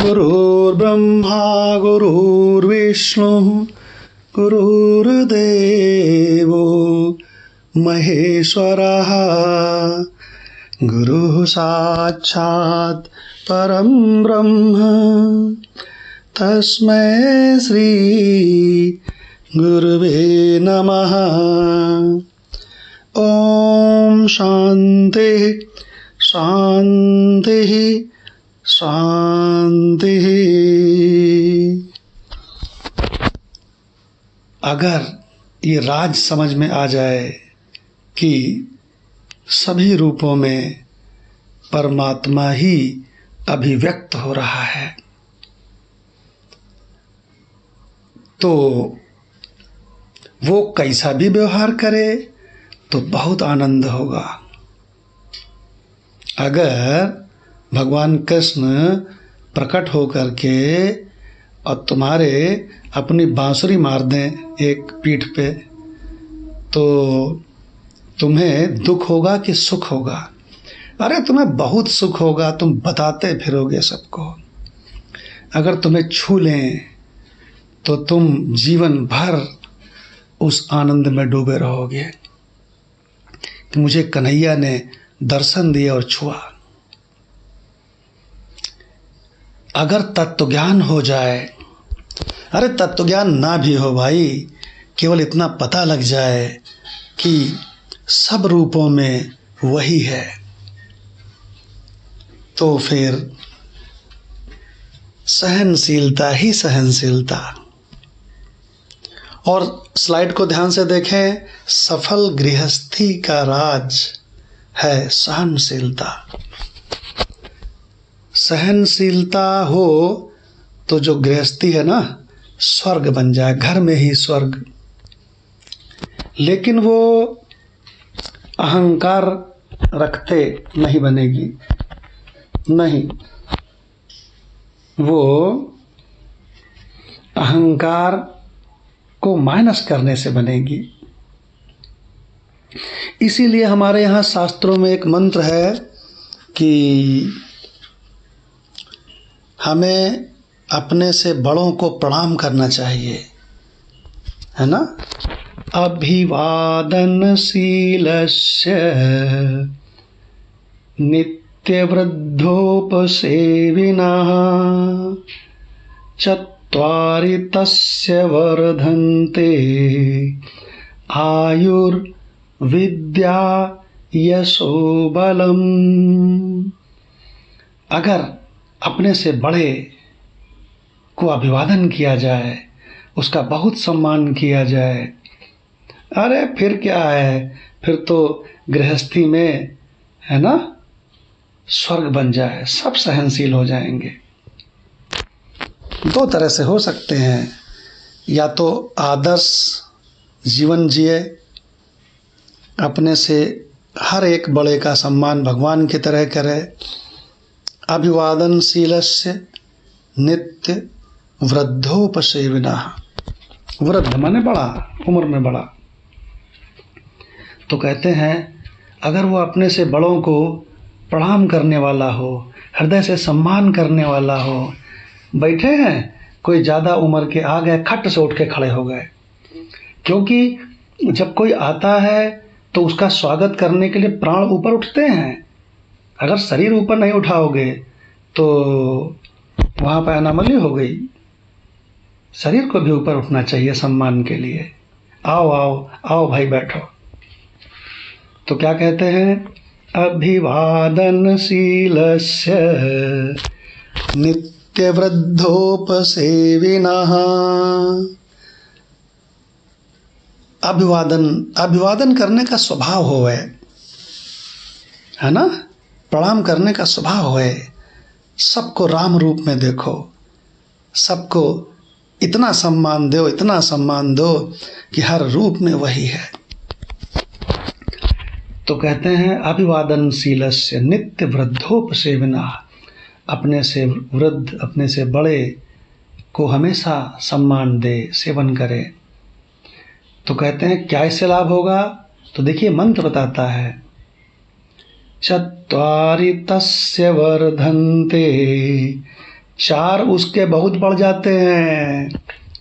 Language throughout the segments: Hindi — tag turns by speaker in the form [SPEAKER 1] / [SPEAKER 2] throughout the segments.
[SPEAKER 1] गुरुर्ब्रह्मा गुरुर्विष्णु गुरुर्देवो महेश्वरः गुरुः साक्षात् परं ब्रह्म तस्मै श्री गुरुवे नमः। ओम शांति शांति शांति। अगर ये राज समझ में आ जाए कि सभी रूपों में परमात्मा ही अभिव्यक्त हो रहा है, तो वो कैसा भी व्यवहार करे तो बहुत आनंद होगा। अगर भगवान कृष्ण प्रकट होकर के और तुम्हारे अपनी बांसुरी मार दें एक पीठ पे, तो तुम्हें दुख होगा कि सुख होगा? अरे तुम्हें बहुत सुख होगा, तुम बताते फिरोगे सबको। अगर तुम्हें छू लें तो तुम जीवन भर उस आनंद में डूबे रहोगे कि मुझे कन्हैया ने दर्शन दिया और छुआ। अगर तत्व ज्ञान हो जाए, अरे तत्व ज्ञान ना भी हो भाई, केवल इतना पता लग जाए कि सब रूपों में वही है, तो फिर सहनशीलता ही सहनशीलता। और स्लाइड को ध्यान से देखें, सफल गृहस्थी का राज है सहनशीलता। सहनशीलता हो तो जो गृहस्थी है ना, स्वर्ग बन जाए, घर में ही स्वर्ग। लेकिन वो अहंकार रखते नहीं बनेगी, नहीं, वो अहंकार को माइनस करने से बनेगी। इसीलिए हमारे यहाँ शास्त्रों में एक मंत्र है कि हमें अपने से बड़ों को प्रणाम करना चाहिए, है ना। अभिवादनशीलस्य नित्यवृद्धोपसेविनः चत्वारि तस्य वर्धन्ते आयुर्विद्या यशो बलम्। अगर अपने से बड़े को अभिवादन किया जाए, उसका बहुत सम्मान किया जाए, अरे फिर क्या है, फिर तो गृहस्थी में, है ना, स्वर्ग बन जाए, सब सहनशील हो जाएंगे। दो तरह से हो सकते हैं, या तो आदर्श जीवन जिए, अपने से हर एक बड़े का सम्मान भगवान की तरह करे। अभिवादनशीलस्य नित्य वृद्धोपसेविनः, वृद्ध माने बड़ा, उम्र में बड़ा। तो कहते हैं अगर वो अपने से बड़ों को प्रणाम करने वाला हो, हृदय से सम्मान करने वाला हो। बैठे हैं, कोई ज़्यादा उम्र के आ गए, खट से उठ के खड़े हो गए, क्योंकि जब कोई आता है तो उसका स्वागत करने के लिए प्राण ऊपर उठते हैं। अगर शरीर ऊपर नहीं उठाओगे तो वहाँ पर अनामली हो गई। शरीर को भी ऊपर उठना चाहिए सम्मान के लिए। आओ आओ आओ भाई बैठो। तो क्या कहते हैं, अभिवादनशीलस्य नित्यवृद्धोपसेविनः। अभिवादन करने का स्वभाव होवे, है ना, प्रणाम करने का स्वभाव है। सबको राम रूप में देखो, सबको इतना सम्मान दो, इतना सम्मान दो कि हर रूप में वही है। तो कहते हैं अभिवादनशीलस्य नित्य वृद्धोपसेविनः, अपने से वृद्ध, अपने से बड़े को हमेशा सम्मान दे, सेवन करे। तो कहते हैं क्या इससे लाभ होगा? तो देखिए मंत्र बताता है, चत्वारि तस्य वर्धन्ते चार उसके बहुत बढ़ जाते हैं।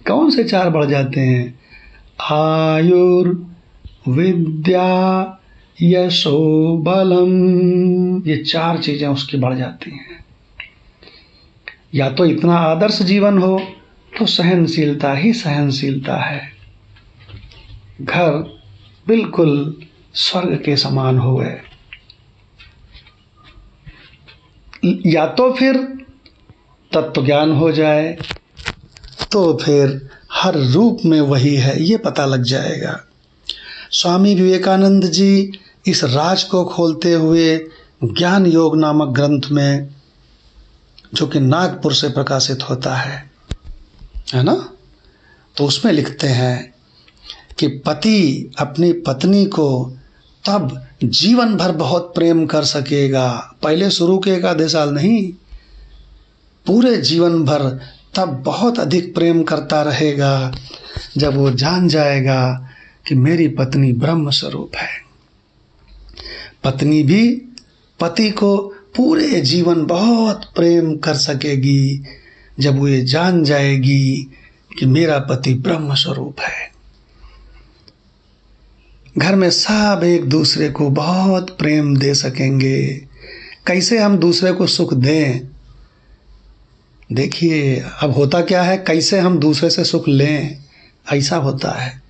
[SPEAKER 1] कौन से चार बढ़ जाते हैं? आयुर्विद्या यशो बलम, ये चार चीजें उसकी बढ़ जाती हैं। या तो इतना आदर्श जीवन हो तो सहनशीलता ही सहनशीलता है, घर बिल्कुल स्वर्ग के समान हो गए। या तो फिर तत्व ज्ञान हो जाए तो फिर हर रूप में वही है ये पता लग जाएगा। स्वामी विवेकानंद जी इस राज को खोलते हुए ज्ञान योग नामक ग्रंथ में, जो कि नागपुर से प्रकाशित होता है ना, तो उसमें लिखते हैं कि पति अपनी पत्नी को तब जीवन भर बहुत प्रेम कर सकेगा, पहले शुरू के 1 आधे साल नहीं, पूरे जीवन भर तब बहुत अधिक प्रेम करता रहेगा जब वो जान जाएगा कि मेरी पत्नी ब्रह्म स्वरूप है। पत्नी भी पति को पूरे जीवन बहुत प्रेम कर सकेगी जब वो ये जान जाएगी कि मेरा पति ब्रह्म स्वरूप है। घर में सब एक दूसरे को बहुत प्रेम दे सकेंगे। कैसे हम दूसरे को सुख दें? देखिए अब होता क्या है, कैसे हम दूसरे से सुख लें, ऐसा होता है।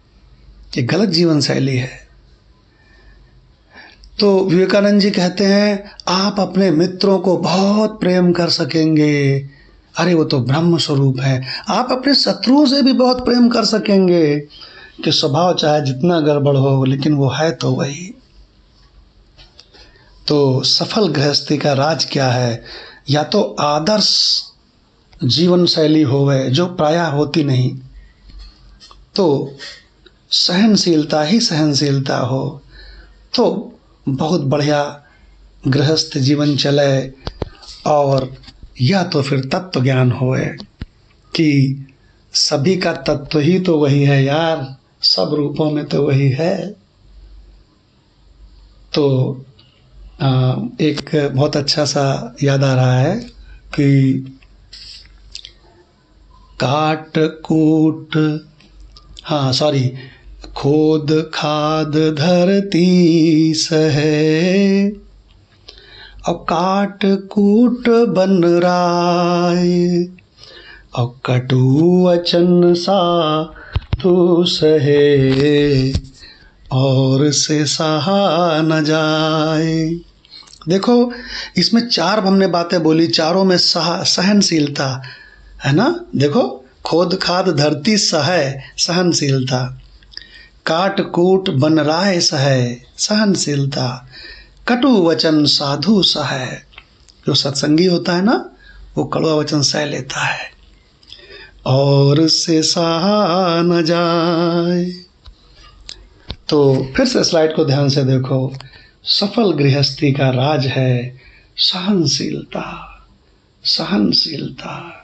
[SPEAKER 1] ये गलत जीवन शैली है। तो विवेकानंद जी कहते हैं आप अपने मित्रों को बहुत प्रेम कर सकेंगे, अरे वो तो ब्रह्म स्वरूप है। आप अपने शत्रुओं से भी बहुत प्रेम कर सकेंगे कि स्वभाव चाहे जितना गड़बड़ हो लेकिन वो है तो वही। तो सफल गृहस्थी का राज क्या है? या तो आदर्श जीवन शैली होवे जो प्रायः होती नहीं, तो सहनशीलता ही सहनशीलता हो तो बहुत बढ़िया गृहस्थ जीवन चले। और या तो फिर तत्व ज्ञान होए कि सभी का तत्व ही तो वही है यार, सब रूपों में तो वही है। तो एक बहुत अच्छा सा याद आ रहा है कि खोद खाद धरती सहे और काट कूट बन राय और कटु वचन साधु सहे और से सहा न जाए। देखो इसमें चार हमने बातें बोली, चारों में सहनशीलता है ना। देखो खोद खाद धरती सहे सहनशीलता, काट कूट बन राय सहे सहनशीलता, कटु वचन साधु सहे। जो सत्संगी होता है ना वो कड़वा वचन सह लेता है और से सहा न जाए। तो फिर से स्लाइड को ध्यान से देखो। सफल गृहस्थी का राज है सहनशीलता, सहनशीलता।